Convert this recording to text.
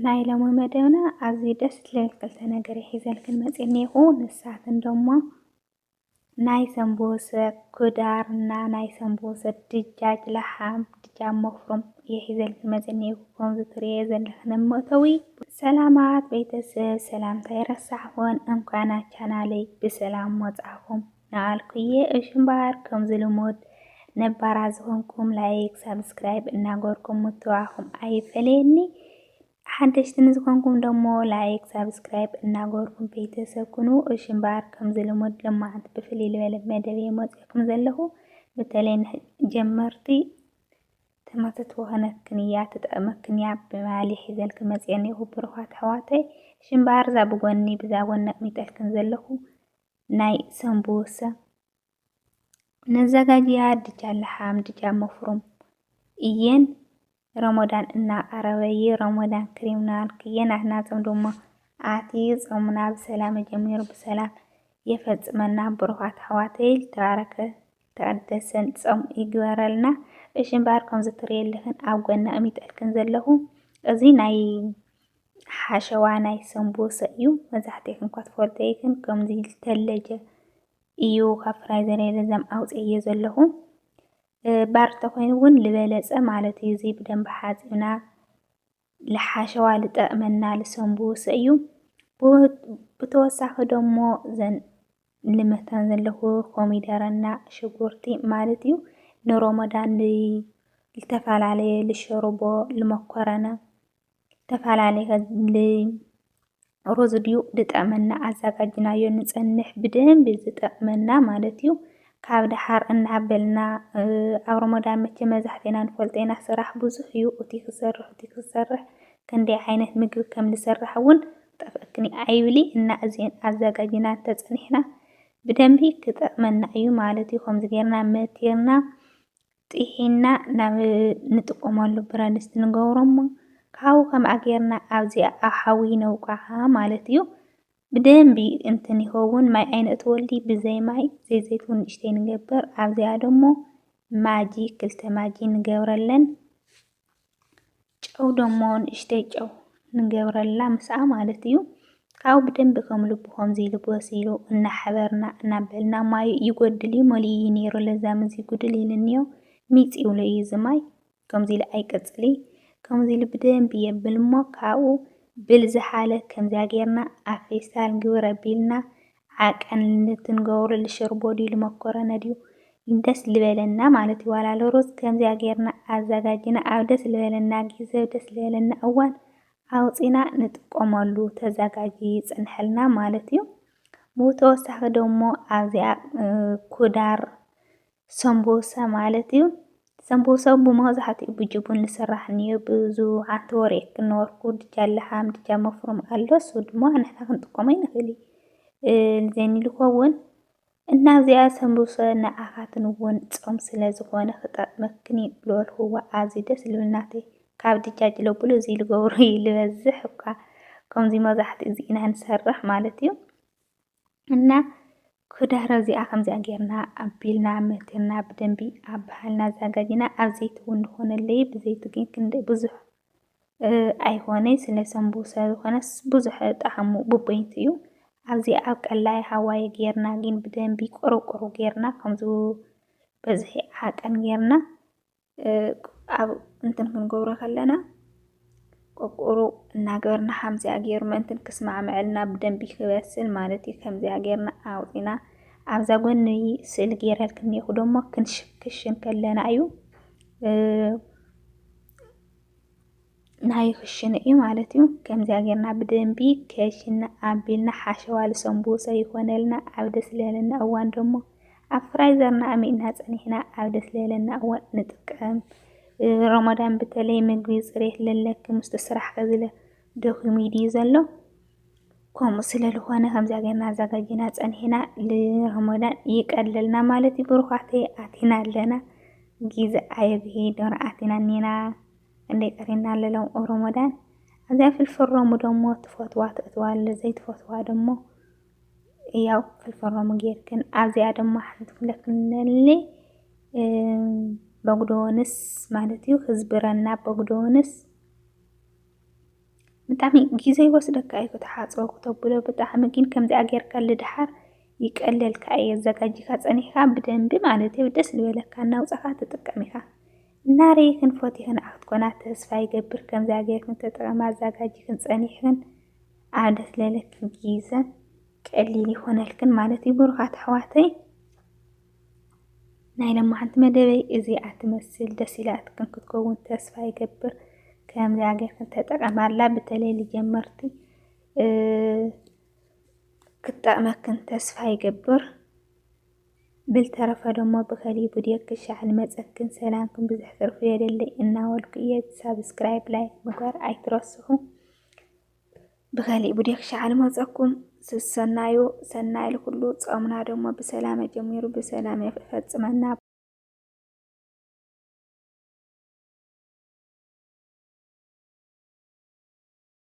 ናይ ሎሚ መደብና ኣዝዩ ደስ ዝብል ክልተ ነገር ሒዘልክን መፂአኒኹ ንሳትን ደሞ ናይ ሰንቦሰ ኩዳር እና ናይ ሰንቦሰ ድጃጅ ለሓም ድጃጅ መፍሩም ሒዘልክን መፂአኒኹ ከምዚ ትሪእዮ ዘለኽን መእተዊ ሰላማት ቤተሰብ ሰላምታ ይረሳሕኹን እንኳን ናብ ቻናለይ ብሰላም መፃእኹም ናበልኩ እሽምባር ከምዚ ልሙድ ነባራት ዝኾንኩም ላይክ ሰብስክራይብ እናገበርኩም ምትባዕኹም ኣይፈለየኒ ሓደሽቲ ንዝኾንኩም ደሞ ላይክ ሰብስክራይብ እናገበርኩም ቤተሰብ ኩኑ እሽምባር ከምዚ ልሙድ ልማዓንቲ ብፍልይ ዝበለ መደብ መፂአኩም ዘለኹ በተለይ ጀመርቲ ትምህርቲ ትወሃነክን እያ ትጠቕመክን እያ ብማሊ ሒዘልክን መፂአኒኹ ብሩኻት ኣሕዋተይ እሽምባር እዛ ብጎኒ ብዛ ጎኒ ኣቕሚጠልክን ዘለኹ ናይ ሰንቦሰ ነዘጋጅያ ድጃጅ ለሓም ድጃጅ መፍሩም እየን ረመዳን እናቀረበየ ረመዳን ከሪም እናበልክየ ናትናፆም ደሞ ኣትዩ ፆምና ብሰላም ጀሚሩ ብሰላም የፈፅመና ብሩኻት ኣሕዋተይ ተባረከ ተቀደሰን ፆም ይግበረልና እሽምባር ከምዚ ትሪእየለኽን ኣብ ጎኒ ኣቕሚጠልክን ዘለኹ እዚ ናይ ሓሸዋ ናይ ሰንቦሰ እዩ መብዛሕትእክን እኳ ትፈልጦ ይኽን ከምዚ ዝተለጀ እዩ ካብ ፍራይዘር ለዛም ኣውፅአየ ዘለኹ ባርተ ኮይኑ እውን ልበለፀ ማለት እዩ እዚ ብደንቢ ሓፂብና ለሓሸዋ ልጠቕመና ለሰንቦሰ እዩ ብተወሳኺ ደሞ ዘን ልመታን ዘለኹ ኮሚደረና ሽጉርቲ ማለት እዩ ንረመዳን ዝተፈላለየ ልሽርቦ ልመኮረነ ዝተፈላለየ ሩዝ ድዩ ልጠቕመና ኣዘጋጅናዮ ንፀንሕ ብደንቢ ዝጠቕመና ማለት እዩ ካብ ድሓር እናበልና ኣብ ረመዳን መቸም መብዛሕትእና ንፈልጦ ኢና ስራሕ ብዙሕ እዩ እቲ ክሰርሕ ክንደይ ዓይነት ምግቢ ከም ዝስራሕ እውን ጠፍአክኒ ኣይብሊ እና እዚአን ኣዘጋጅና እንተፀኒሕና ብደንቢ ክጠቕመና እዩ ማለት እዩ ከምዚ ጌርና መቲርና ጥሒና ናብ ንጥቀመሉ ብረድስቲ ንገብሮሞ ካብኡ ከምኣ ጌርና ኣብዚኣ ኣብ ሓዊ ነውቃዓ ማለት እዩ ብደንቢ እንትን ይኸውን ማይ ኣይነእትወልዲ ብዘይ ማይ ዘይ ዘይቱን ንእሽተይ ንገብር ኣብዚኣ ደሞ ማጂ 2 ማጂ ንገብረለን ጨው ደሞ ንእሽተይ ጨው ንገብረላ ምስኣ ማለት እዩ ካብኡ ብደንቢ ከም ልቡ ከምዚ ኢሉ በሲሉ እናሓበርና እናበልና ማዩ ይጎድል እዩ መሊኡ እዩ ነይሩ ለዛም እዚ ጉድል ኢሉ እኒኦ ሚፅ ይብሎ እዩ እዚ ማይ ከምዚ ኢሉ ኣይቅፅል ከምዚ ኢሉ ብደንቢ የብል እሞ ካብኡ ብልዝሓለ ከምዚኣ ጌርና ኣብ ፌስታል ግብር ኣቢልና ዓቀን ንትንገብሮ ልሽርቦ ድዩ ልመኮረነ ድዩ ደስ ልበለና ማለት እዩ ዋላ ለሩዝ ከምዚኣ ጌርና ኣዘጋጅና ኣብ ደስ ልበለና ግዜ ደስ ልበለና እዋን ኣውፂና ንጥቀመሉ ተዘጋጅዩ ይፅንሐልና ማለት እዩ ብተወሳኺ ደሞ ኣብዚኣ ኩዳር ሰንቦሰ ማለት እዩ ሰንቦሰ ብመብዛሕትኡ ብጅቡን ዝስራሕ እኒኦ ብዙሓት ወሪአክ ነበርኩ ድጃጅ ለሓም ድጃጅ መፍሩም ኣሎ እሱ ድማ ንሕና ክንጥቀሞ ኣይንኽእል ዘኒ ልኸውን እና ኣብዚኣ ሰንቦሰ ንዓኻትን እውን ፆም ስለ ዝኾነ ክጠቕመክን እዩ ዝበልክዎ ኣዝዩ ደስ ዝብል ናተይ ካብ ድጃጅ ለብሎ እዚ ልገብሮ እዩ ልበዝሕ እኳ ከምዚ መብዛሕትኡ እዚ ኢና ንሰርሕ ማለት እዩ እና ኩዳር እዚኣ ከምዚኣ ጌርና ኣቢልና መቲርና ብደንቢ ኣባሃልና ኣዘጋጅና ኣብ ዘይቲ እውን ንኾነለይ ብዘይቲ ግን ክንደይ ብዙሕ ኣይኮነይ ስለ ሰንቦሰ ዝኾነስ ብዙሕ ጣዕሙ ብቦይቲ እዩ ኣብዚ ኣብ ቀላይ ሃዋይ ጌርና ግን ብደንቢ ቆርቆሮ ጌርና ከምዚ በዝሒ ዓቀን ጌርና ኣብ እንትን ክንገብሮ ከለና ቆርቆሮ እናገበርና ከምዚኣ ጌሩ ምእንትን ክስማዕምዐልና ብደንቢ ክበስል ማለት እዩ ከምዚኣ ጌርና ኣውፂና ኣብዛ ጎኒ ስእሊ ጌረልክን እኒአኹ ደሞ ክንሽክሽን ከለና እዩ ናይ ክሽነ እዩ ማለት እዩ ከምዚኣ ጌርና ብደንቢ ከሽና ኣቢልና ሓሸዋ ለሰንቦሰ ይኾነልና ኣብ ደስ ልበለና እዋን ደሞ ኣብ ፍራይዘርና ኣሚእና ፀኒሕና ኣብ ደስ ልበለና እዋን ንጥቀም ረመዳን በተለይ ምግቢ ፅሬት ለለክ ምስቲ ስራሕ ከዝለ ደኺሙ ድዩ ዘሎ ከምኡ ስለ ዝኾነ ከምዚኣ ጌርና ኣዘጋጅና ፀኒሕና ንረመዳን ይቀልልና ማለት እዩ ብሩኻተይ ኣቲና ኣለና ግዜ ኣየግሂድ ኣቲና እኒና እንደይ ቀሪና ኣለሎም ረመዳን ኣብዚኣ ፍልፍል ሮሙ ደሞ ትፈትዋ ተእትዋለ ዘይትፈትዋ ደሞ ያው ፍልፍል ሮሙ ጌርክን ኣብዚኣ ደሞ ሓንቲ ክለክልነሊ በጉዶንስ ማለት እዩ ህዝብረና በጉዶንስ ብጣዕሚ ግዜ ይወስደካ እዩ ክትሓፅቦ ክተብሎ ብጣዕሚ ግን ከምዚኣ ጌርካ ልድሓር ይቀለልካ እዩ ኣዘጋጂካ ፀኒሕካ ብደንቢ ማለት እዩ ደስ ዝበለካ እናውፀኻ ትጥቀም ኢኻ እናረይክን ፈቲኽን ክትኮና ተስፋ ይገብር ከምዚኣ ጌርክን ተጠቐማ ኣዘጋጂክን ፀኒሕክን ኣብ ደስ ዝበለክን ግዜ ቀሊል ይኾነልክን ማለት እዩ ብሩኻት ኣሕዋተይ ናይ ሎማዓንቲ መደበይ እዚኣ ትመስል ደስ ኢላትክን ክትከውን ተስፋ ይገብር ከምዚኣ ጌርክን ተጠቐማላ በተለይ ልጀመርቲ ክጠቕመክን ተስፋ ይገብር بالترفة دمو بخلي فيديو كشعل مزكن سلامكم بزح ترفو يدلي إناولكو إياد سابسكرايب لايك مقار أي ترسخو بخلي فيديو كشعل مزكم سنايو كله صامنا دمو بسلامة جميرو بسلامة فتسمنا